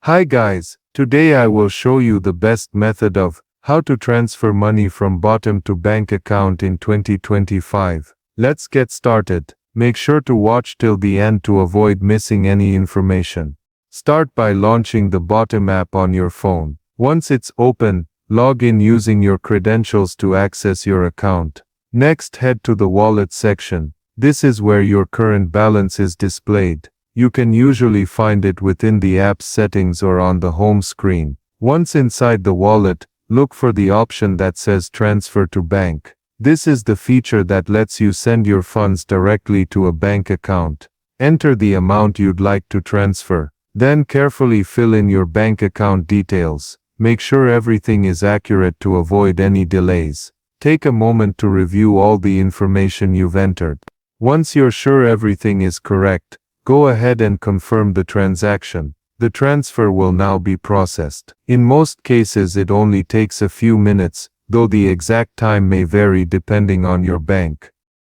Hi guys, today I will show you the best method of how to transfer money from Botim to bank account in 2025. Let's get started. Make sure to watch till the end to avoid missing any information. Start by launching the Botim app on your phone. Once it's open, log in using your credentials to access your account. Next, head to the wallet section. This is where your current balance is displayed. You can usually find it within the app's settings or on the home screen. Once inside the wallet, look for the option that says Transfer to Bank. This is the feature that lets you send your funds directly to a bank account. Enter the amount you'd like to transfer. Then carefully fill in your bank account details. Make sure everything is accurate to avoid any delays. Take a moment to review all the information you've entered. Once you're sure everything is correct, go ahead and confirm the transaction. The transfer will now be processed. In most cases it only takes a few minutes, though the exact time may vary depending on your bank.